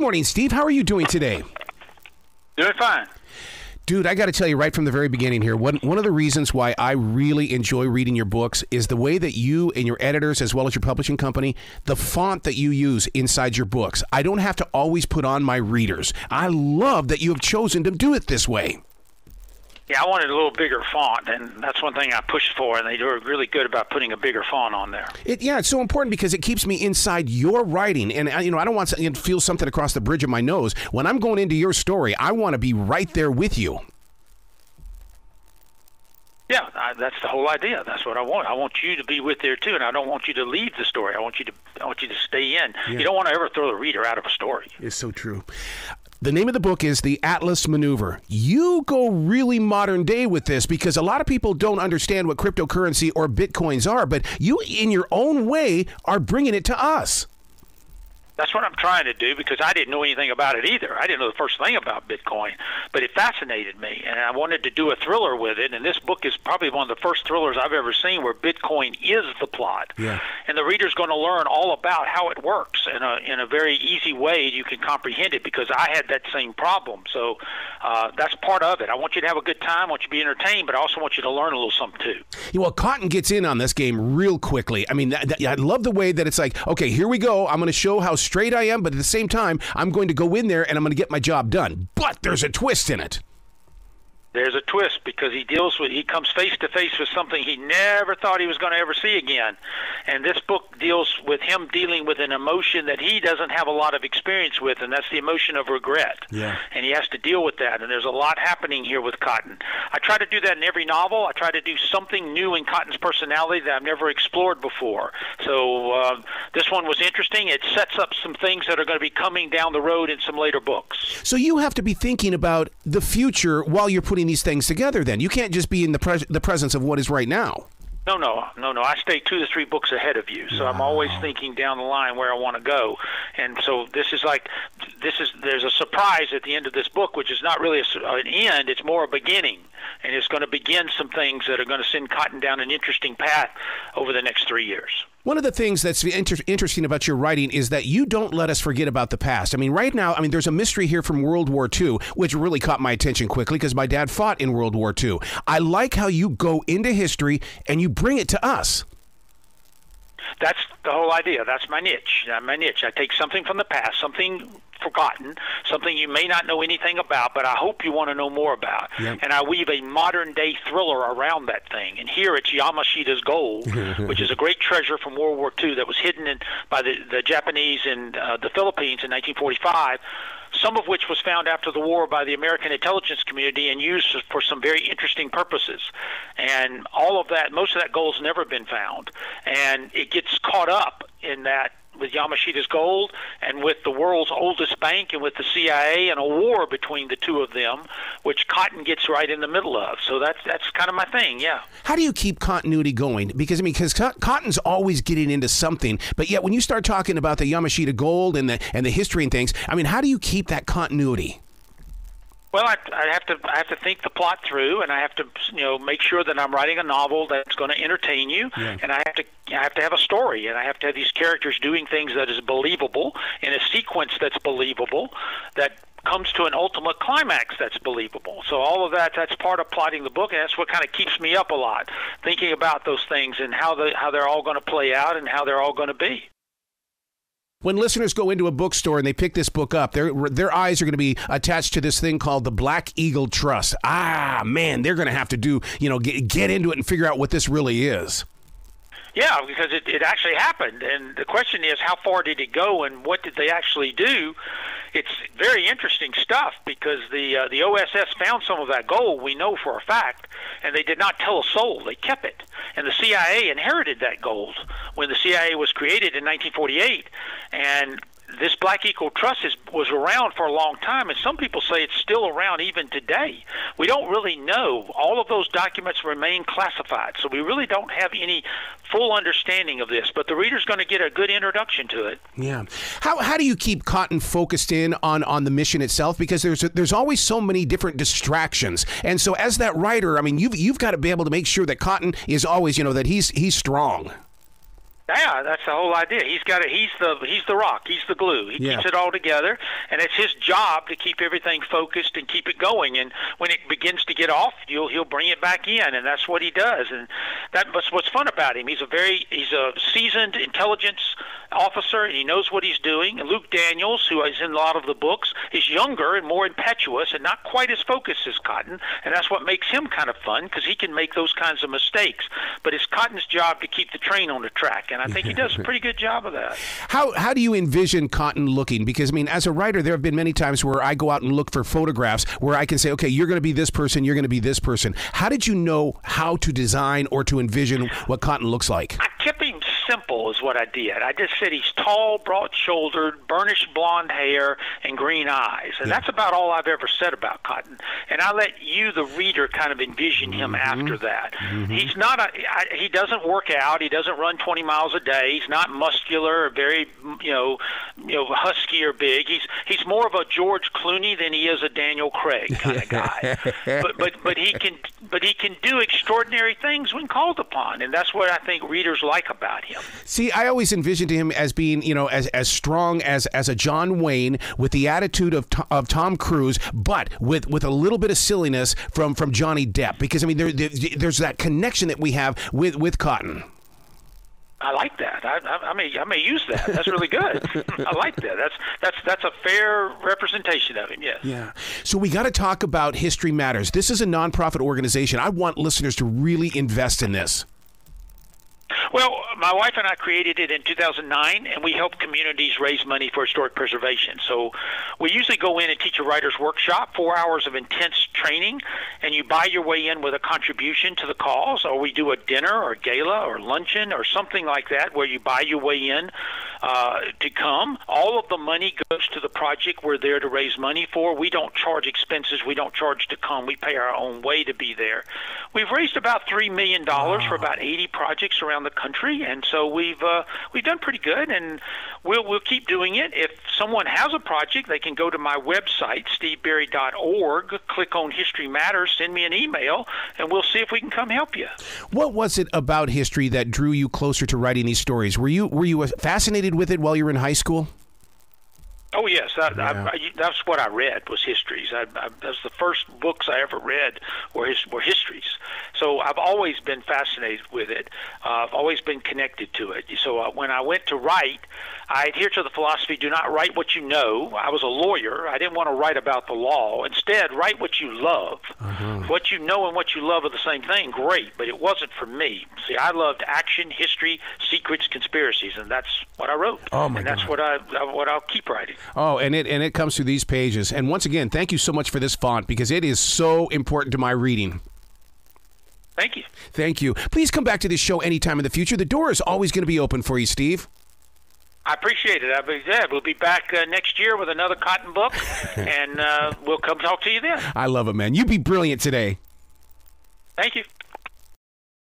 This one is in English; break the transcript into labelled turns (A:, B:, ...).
A: Good morning, Steve. How are you doing today?
B: Doing fine.
A: Dude, I got to tell you right from the very beginning here, one of the reasons why I really enjoy reading your books is the way that you and your editors, as well as your publishing company, the font that you use inside your books. I don't have to always put on my readers. I love that you have chosen to do it this way.
B: Yeah, I wanted a little bigger font, and that's one thing I pushed for, and they were really good about putting a bigger font on there.
A: It's so important because it keeps me inside your writing, and I don't want to feel something across the bridge of my nose. When I'm going into your story, I want to be right there with you.
B: Yeah, that's the whole idea. That's what I want. I want you to be with there too, and I don't want you to leave the story. I want you to stay in. Yeah. You don't want to ever throw the reader out of a story.
A: It's so true. The name of the book is The Atlas Maneuver. You go really modern day with this because a lot of people don't understand what cryptocurrency or bitcoins are, but you, in your own way, are bringing it to us.
B: That's what I'm trying to do because I didn't know anything about it either. I didn't know the first thing about Bitcoin, but it fascinated me, and I wanted to do a thriller with it, and this book is probably one of the first thrillers I've ever seen where Bitcoin is the plot.
A: Yeah.
B: And the reader's going to learn all about how it works in a very easy way. You can comprehend it because I had that same problem. So that's part of it. I want you to have a good time. I want you to be entertained, but I also want you to learn a little something too.
A: Yeah, well, Cotton gets in on this game real quickly. I mean, I love the way that it's like, okay, here we go. I'm going to show how straight I am, but at the same time, I'm going to go in there and I'm going to get my job done. But there's a twist in it.
B: There's a twist because he comes face to face with something he never thought he was going to ever see again. And this book deals with him dealing with an emotion that he doesn't have a lot of experience with, and that's the emotion of regret.
A: Yeah. And
B: he has to deal with that, and there's a lot happening here with Cotton. I try to do that in every novel. I try to do something new in Cotton's personality that I've never explored before. So this one was interesting. It sets up some things that are going to be coming down the road in some later books.
A: So you have to be thinking about the future while you're putting these things together then. You can't just be in the presence of what is right now.
B: No. I stay 2 to 3 books ahead of you, so I'm always thinking down the line where I want to go. And so there's a surprise at the end of this book, which is not really an end, it's more a beginning. And it's going to begin some things that are going to send Cotton down an interesting path over the next 3 years.
A: One of the things that's interesting about your writing is that you don't let us forget about the past. I mean, right now, there's a mystery here from World War II, which really caught my attention quickly because my dad fought in World War II. I like how you go into history and you bring it to us.
B: That's the whole idea. That's my niche. I take something from the past, something forgotten, something you may not know anything about, but I hope you want to know more about.
A: Yep.
B: And I weave a modern-day thriller around that thing. And here it's Yamashita's gold, which is a great treasure from World War II that was hidden by the Japanese in the Philippines in 1945, some of which was found after the war by the American intelligence community and used for some very interesting purposes. And all of that, most of that gold's never been found. And it gets caught up in that with Yamashita's gold and with the world's oldest bank and with the CIA and a war between the two of them, which Cotton gets right in the middle of. So that's kind of my thing, yeah.
A: How do you keep continuity going? Because Cotton's always getting into something, but yet when you start talking about the Yamashita gold and the history and things, how do you keep that continuity?
B: Well, I have to think the plot through, and I have to make sure that I'm writing a novel that's going to entertain you, and I have to have a story, and I have to have these characters doing things that is believable in a sequence that's believable, that comes to an ultimate climax that's believable. So all of that's part of plotting the book, and that's what kind of keeps me up a lot, thinking about those things and how they're all going to play out and how they're all going to be.
A: When listeners go into a bookstore and they pick this book up, their eyes are going to be attached to this thing called the Black Eagle Trust. Ah, man, they're going to have to get into it and figure out what this really is.
B: Yeah, because it actually happened. And the question is, how far did it go and what did they actually do? It's very interesting stuff because the OSS found some of that gold, we know for a fact, and they did not tell a soul. They kept it. And the CIA inherited that gold when the CIA was created in 1948. And this Black Eagle Trust was around for a long time, and some people say it's still around even today. We don't really know. All of those documents remain classified, so we really don't have any full understanding of this, but the reader's going to get a good introduction to it.
A: Yeah. How do you keep Cotton focused in on the mission itself? Because there's always so many different distractions, and so as that writer, you've got to be able to make sure that Cotton is always, that he's strong.
B: Yeah, that's the whole idea. He's the rock. He's the glue. He keeps it all together, and it's his job to keep everything focused and keep it going. And when it begins to get off, he'll bring it back in, and that's what he does. And that's what's fun about him. He's a seasoned intelligence officer, and he knows what he's doing. And Luke Daniels, who is in a lot of the books, is younger and more impetuous and not quite as focused as Cotton, and that's what makes him kind of fun because he can make those kinds of mistakes. But it's Cotton's job to keep the train on the track, and I think he does a pretty good job of that.
A: How do you envision Cotton looking? Because, I mean, as a writer, there have been many times where I go out and look for photographs where I can say, okay, you're going to be this person, you're going to be this person. How did you know how to design or to envision what Cotton looks like?
B: I kept him simple is what I did. I just said he's tall, broad-shouldered, burnished blonde hair, and green eyes. And that's about all I've ever said about Cotton. And I let you, the reader, kind of envision him after that. He's not he doesn't work out. He doesn't run 20 miles a day. He's not muscular or very, husky or big. He's more of a George Clooney than he is a Daniel Craig kind of guy. but he can do extraordinary things when called upon, and that's what I think readers like about him.
A: See, I always envisioned him as being, as strong as a John Wayne with the attitude of Tom Cruise, but with a little bit of silliness from Johnny Depp. Because, I mean, there's that connection that we have with Cotton.
B: I like that. I may use that. That's really good. I like that. That's a fair representation of him. Yes.
A: Yeah. So we got to talk about History Matters. This is a nonprofit organization. I want listeners to really invest in this.
B: Well, my wife and I created it in 2009, and we help communities raise money for historic preservation. So we usually go in and teach a writer's workshop, 4 hours of intense training, and you buy your way in with a contribution to the cause, or we do a dinner or gala or luncheon or something like that where you buy your way in to come. All of the money goes to the project we're there to raise money for. We don't charge expenses. We don't charge to come. We pay our own way to be there. We've raised about $3 million for about 80 projects around the country, and so we've done pretty good, and we'll keep doing it. If someone has a project, they can go to my website, steveberry.org, click on History Matters, send me an email, and we'll see if we can come help you.
A: What was it about history that drew you closer to writing these stories? Were you fascinated with it while you were in high school?
B: Oh, yes. That's what I read, was histories. That's the first books I ever read were histories. So I've always been fascinated with it. I've always been connected to it. So when I went to write, I adhere to the philosophy, do not write what you know. I was a lawyer. I didn't want to write about the law. Instead, write what you love. What you know and what you love are the same thing, great, but it wasn't for me. See, I loved action, history, secrets, conspiracies, and that's what I wrote.
A: Oh, my God.
B: That's what I'll keep writing.
A: Oh, and it comes through these pages. And once again, thank you so much for this font because it is so important to my reading.
B: Thank you.
A: Thank you. Please come back to this show anytime in the future. The door is always going to be open for you, Steve.
B: I appreciate it. We'll be back next year with another Cotton book, and we'll come talk to you then.
A: I love it, man. You be brilliant today.
B: Thank you.